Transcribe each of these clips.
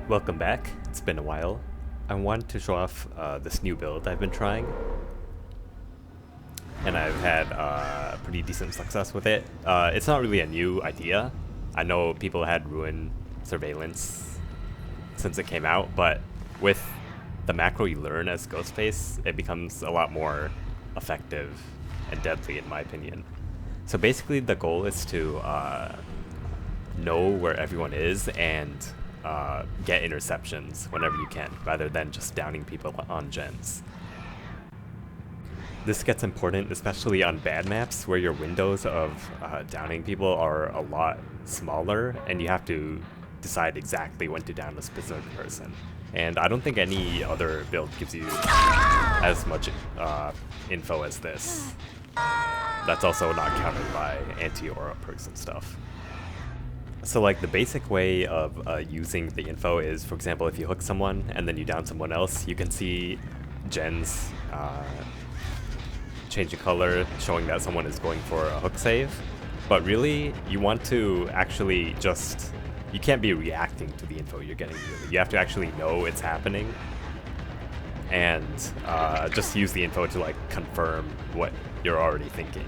Welcome back. It's been a while. I wanted to show off this new build I've been trying, and I've had pretty decent success with it. It's not really a new idea. I know people had ruined surveillance since it came out, but with the macro you learn as Ghostface, it becomes a lot more effective and deadly in my opinion. So basically the goal is to know where everyone is and get interceptions whenever you can, rather than just downing people on gens. This gets important especially on bad maps where your windows of downing people are a lot smaller and you have to decide exactly when to down a specific person. And I don't think any other build gives you as much info as this. That's also not countered by anti-aura perks and stuff. So like the basic way of using the info is, for example, if you hook someone and then you down someone else, you can see gens change in color, showing that someone is going for a hook save. But really, you want to actually just, you can't be reacting to the info you're getting, really. You have to actually know it's happening and just use the info to like confirm what you're already thinking.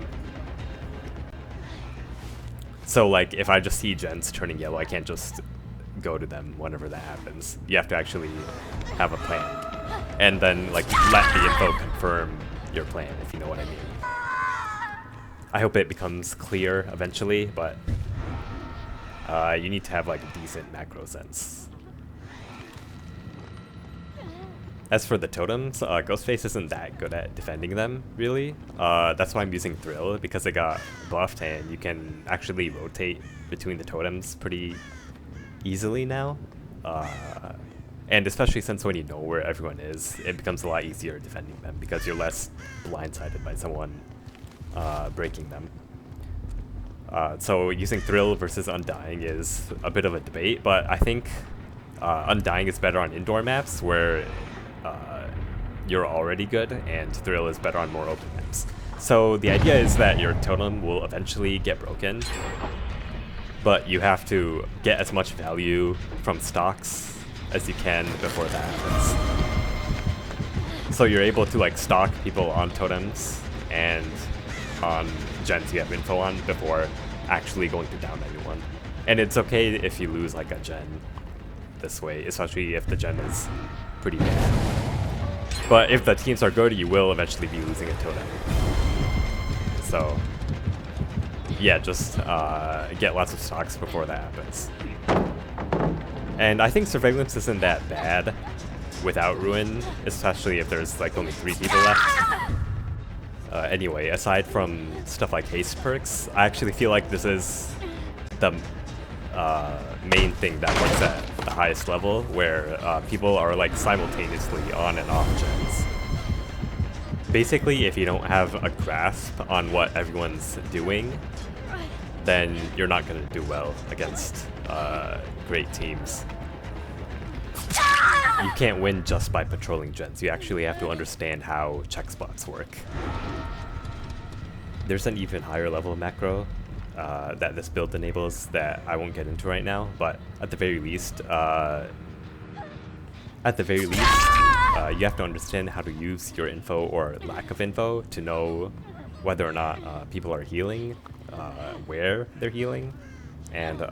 So like if I just see gens turning yellow, I can't just go to them whenever that happens. You have to actually have a plan. And then like let the info confirm your plan, if you know what I mean. I hope it becomes clear eventually, but you need to have like a decent macro sense. As for the totems, Ghostface isn't that good at defending them, really. That's why I'm using Thrill, because it got buffed and you can actually rotate between the totems pretty easily now. And especially since when you know where everyone is, it becomes a lot easier defending them because you're less blindsided by someone breaking them. So using Thrill versus Undying is a bit of a debate, but I think Undying is better on indoor maps where you're already good, and Thrill is better on more open maps. So the idea is that your totem will eventually get broken, but you have to get as much value from stocks as you can before that happens. So you're able to like stock people on totems and on gens you have info on before actually going to down anyone. And it's okay if you lose like a gen this way, especially if the gen is pretty bad. But if the teams are good, you will eventually be losing a totem. So yeah, just get lots of stocks before that happens. And I think surveillance isn't that bad without ruin, especially if there's like only 3 people left. Anyway, aside from stuff like haste perks, I actually feel like this is the main thing that works at the highest level, where people are like simultaneously on and off gens. Basically, if you don't have a grasp on what everyone's doing, then you're not going to do well against great teams. You can't win just by patrolling gens. You actually have to understand how check spots work. There's an even higher level macro that this build enables that I won't get into right now, but at the very least, you have to understand how to use your info or lack of info to know whether or not people are healing, where they're healing, and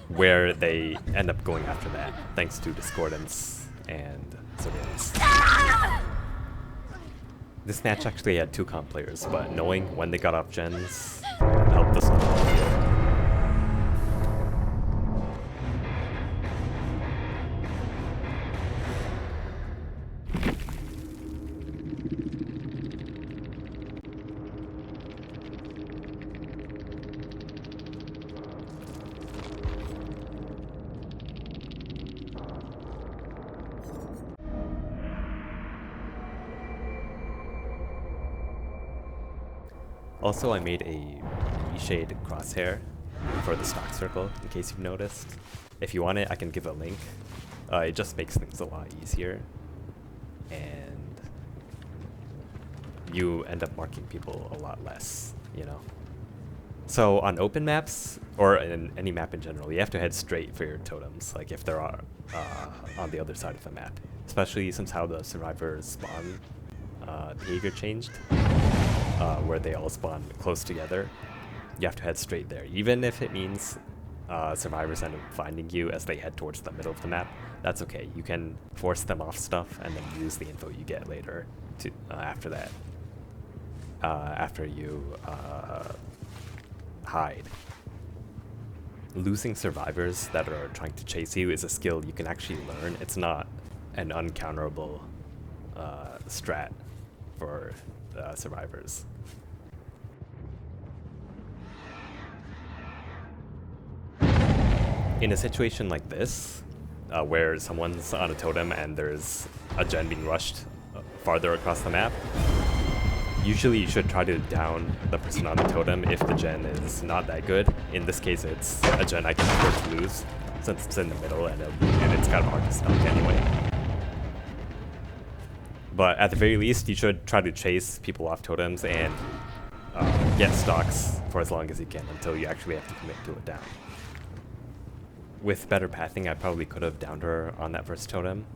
where they end up going after that, thanks to discordance and surveillance. This match actually had 2 comp players, but knowing when they got off gens helped us a lot. Also, I made a reshade crosshair for the stock circle, in case you've noticed. If you want it, I can give a link. It just makes things a lot easier, and you end up marking people a lot less, you know? So on open maps, or in any map in general, you have to head straight for your totems, like if they're on the other side of the map. Especially since how the survivors spawn behavior changed, where they all spawn close together. You have to head straight there, even if it means survivors end up finding you as they head towards the middle of the map. That's okay. You can force them off stuff and then use the info you get later to after that. After you hide. Losing survivors that are trying to chase you is a skill you can actually learn. It's not an uncounterable strat for survivors. In a situation like this, where someone's on a totem and there's a gen being rushed farther across the map, usually you should try to down the person on the totem if the gen is not that good. In this case, it's a gen I can afford to lose since it's in the middle and it's kind of hard to stop anyway. But at the very least, you should try to chase people off totems and get stocks for as long as you can until you actually have to commit to a down. With better pathing, I probably could have downed her on that first totem.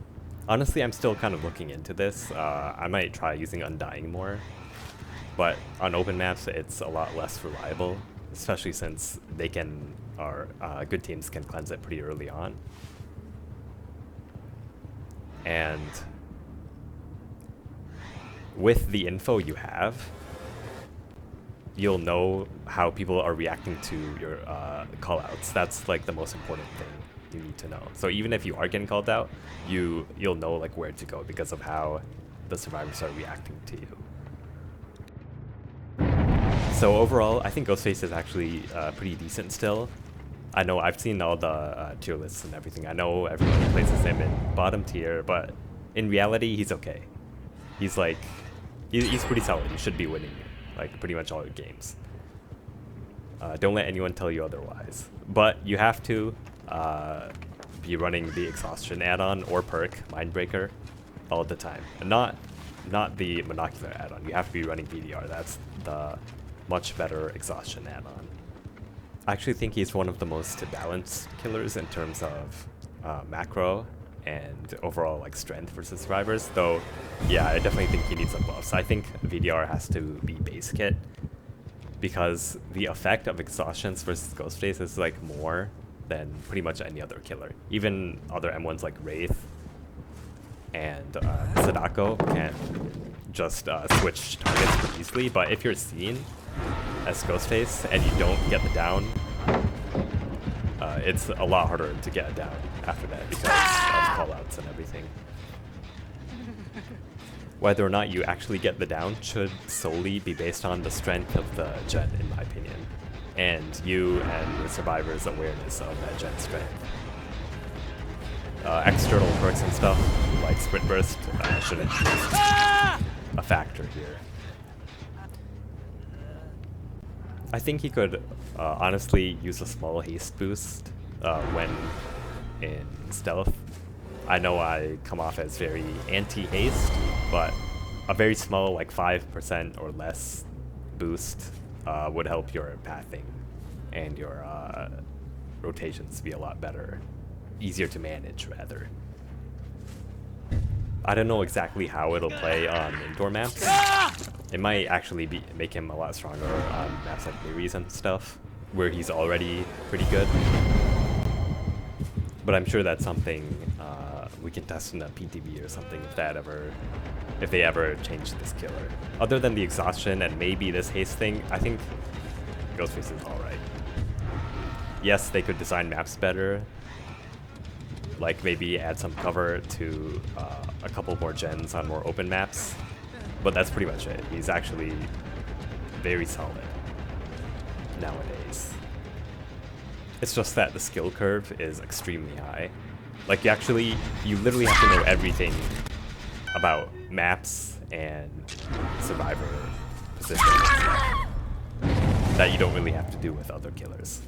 Honestly, I'm still kind of looking into this. I might try using Undying more. But on open maps, it's a lot less reliable, especially since they can, good teams can cleanse it pretty early on. And with the info you have, you'll know how people are reacting to your callouts. That's like the most important thing you need to know. So even if you are getting called out, you'll know like where to go because of how the survivors are reacting to you. So overall, I think Ghostface is actually pretty decent still. I know I've seen all the tier lists and everything. I know everyone places him in bottom tier, but in reality, he's okay. He's like, he's pretty solid. You should be winning like pretty much all your games. Don't let anyone tell you otherwise. But you have to be running the exhaustion add-on or perk, Mindbreaker, all the time. And not the monocular add-on. You have to be running VDR. That's the much better exhaustion add-on. I actually think he's one of the most balanced killers in terms of macro and overall like strength versus survivors, though yeah, I definitely think he needs some buffs. I think VDR has to be base kit because the effect of exhaustions versus Ghostface is like more than pretty much any other killer. Even other M1s like Wraith and Sadako can just switch targets pretty easily, but if you're seen as Ghostface and you don't get the down, it's a lot harder to get a down after that because of callouts and everything. Whether or not you actually get the down should solely be based on the strength of the gen, in my opinion, and you and the survivor's awareness of that gen strength. External perks and stuff like Sprint Burst shouldn't be a factor here. I think he could honestly use a small haste boost when in stealth. I know I come off as very anti-haste, but a very small, like 5% or less boost would help your pathing and your rotations be a lot better, easier to manage rather. I don't know exactly how it'll play on indoor maps. It might actually make him a lot stronger on maps like Miris and stuff, where he's already pretty good. But I'm sure that's something we can test in a PTB or something if they ever change this killer. Other than the exhaustion and maybe this haste thing, I think Ghostface is alright. Yes, they could design maps better, like maybe add some cover to a couple more gens on more open maps, but that's pretty much it. He's actually very solid nowadays. It's just that the skill curve is extremely high. Like you literally have to know everything about maps and survivor positions that you don't really have to do with other killers.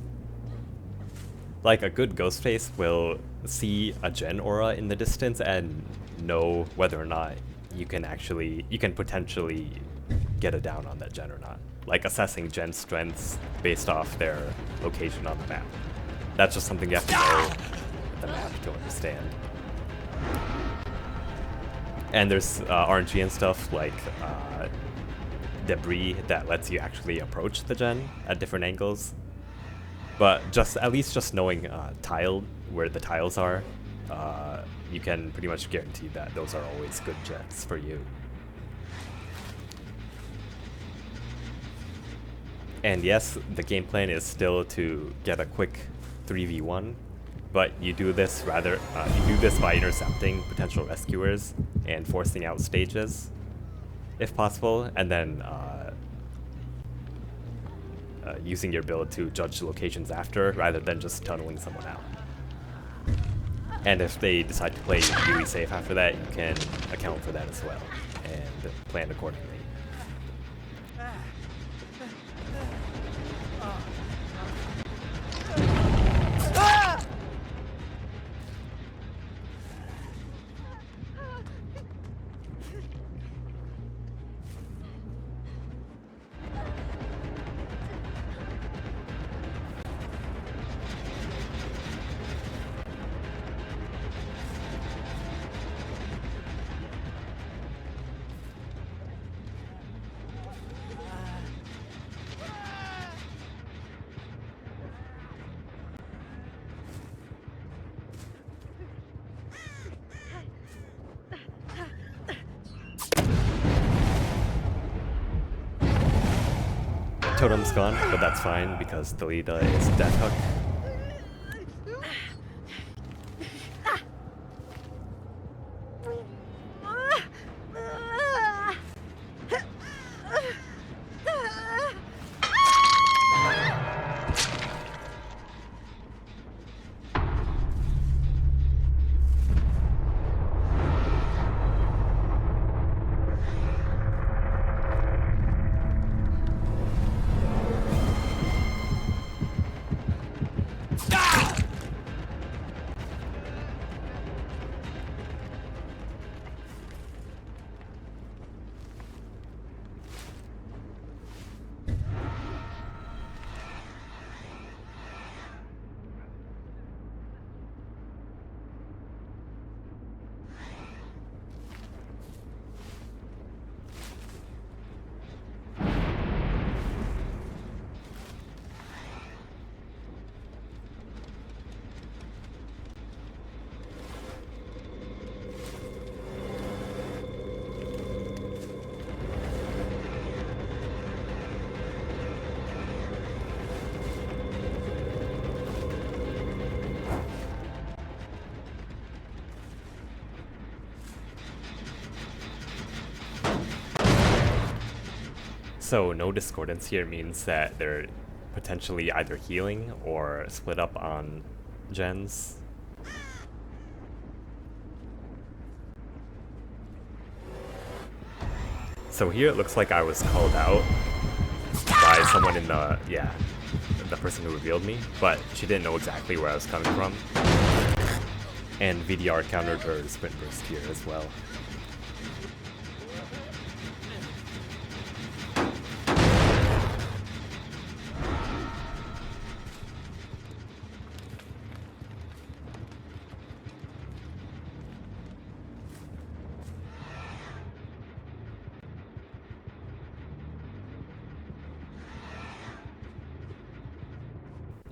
Like a good Ghostface will see a gen aura in the distance and know whether or not you can potentially get a down on that gen or not. like assessing gen strengths based off their location on the map. That's just something you have to know the map to understand. And there's RNG and stuff like debris that lets you actually approach the gen at different angles. But at least just knowing where the tiles are, you can pretty much guarantee that those are always good gens for you. And yes, the game plan is still to get a quick 3v1, but you do this by intercepting potential rescuers and forcing out stages, if possible, and then using your build to judge locations after, rather than just tunneling someone out. And if they decide to play really safe after that, you can account for that as well and plan accordingly. Totem's gone, but that's fine because the leader is Death Hook. So no discordance here means that they're potentially either healing or split up on gens. So here it looks like I was called out by someone in the person who revealed me, but she didn't know exactly where I was coming from. And VDR countered her sprint burst here as well.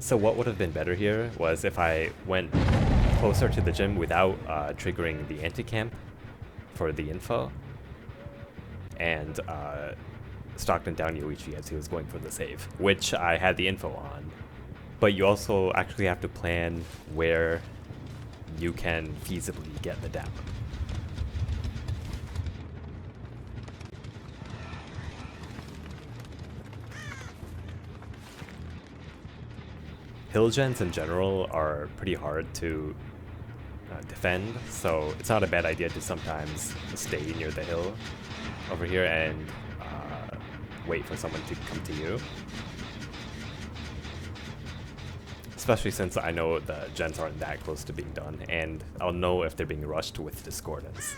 So what would have been better here was if I went closer to the gym without triggering the anti-camp for the info, and Stockton down Yoichi as he was going for the save, which I had the info on. But you also actually have to plan where you can feasibly get the down. Hill gens in general are pretty hard to defend, so it's not a bad idea to sometimes stay near the hill over here and wait for someone to come to you. Especially since I know the gens aren't that close to being done, and I'll know if they're being rushed with discordance.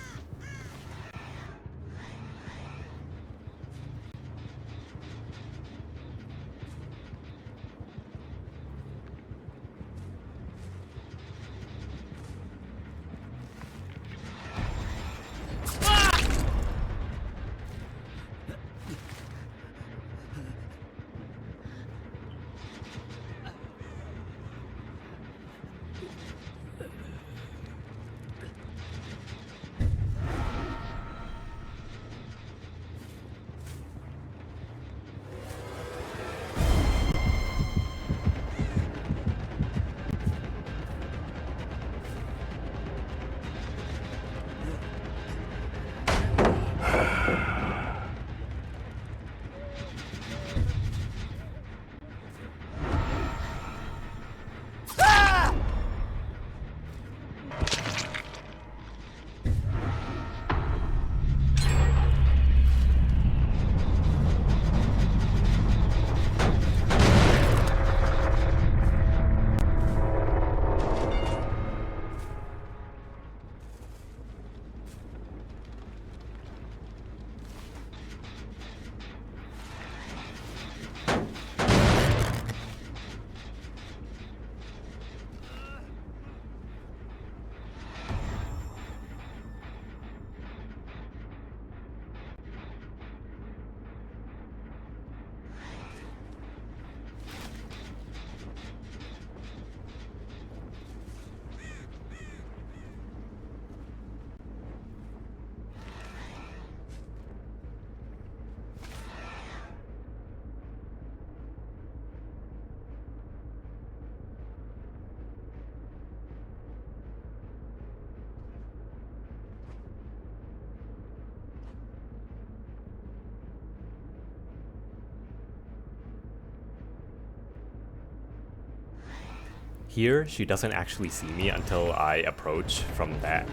Here, she doesn't actually see me until I approach from that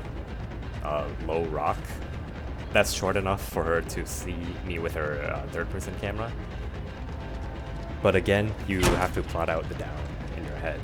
low rock. That's short enough for her to see me with her third-person camera. But again, you have to plot out the down in your head.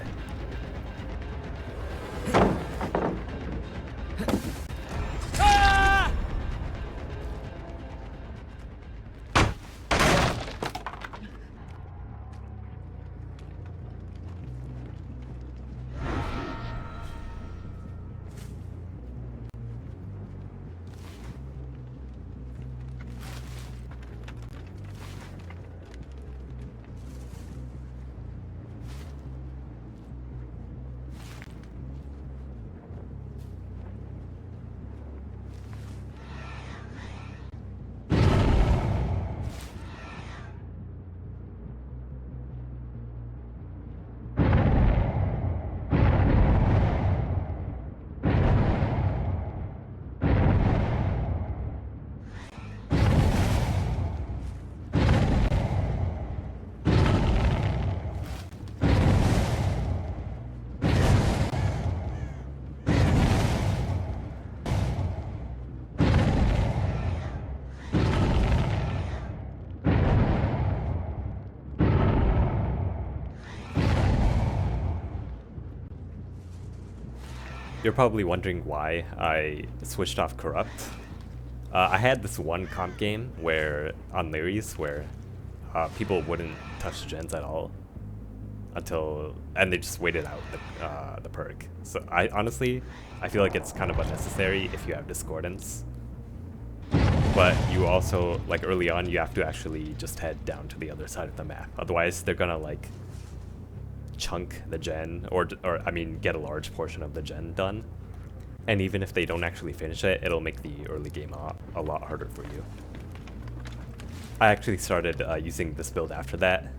You're probably wondering why I switched off Corrupt. I had this one comp game where on Larry's where people wouldn't touch gens at all and they just waited out the perk. So I honestly feel like it's kind of unnecessary if you have discordance. But you also, like early on, you have to actually just head down to the other side of the map. Otherwise, they're gonna like chunk the gen, or I mean get a large portion of the gen done, and even if they don't actually finish it, it'll make the early game a lot harder for you. I actually started using this build after that,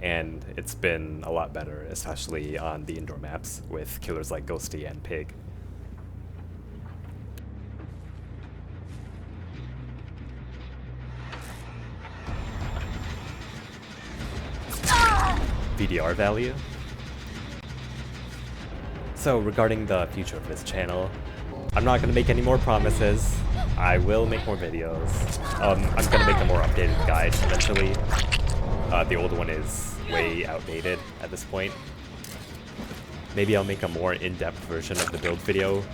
and it's been a lot better, especially on the indoor maps with killers like Ghosty and Pig. VDR value. So regarding the future of this channel, I'm not going to make any more promises. I will make more videos. I'm going to make a more updated guide eventually. The old one is way outdated at this point. Maybe I'll make a more in-depth version of the build video,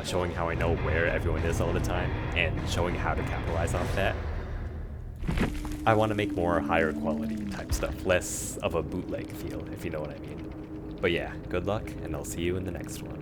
showing how I know where everyone is all the time, and showing how to capitalize off that. I want to make more higher quality type stuff, less of a bootleg feel, if you know what I mean. But yeah, good luck, and I'll see you in the next one.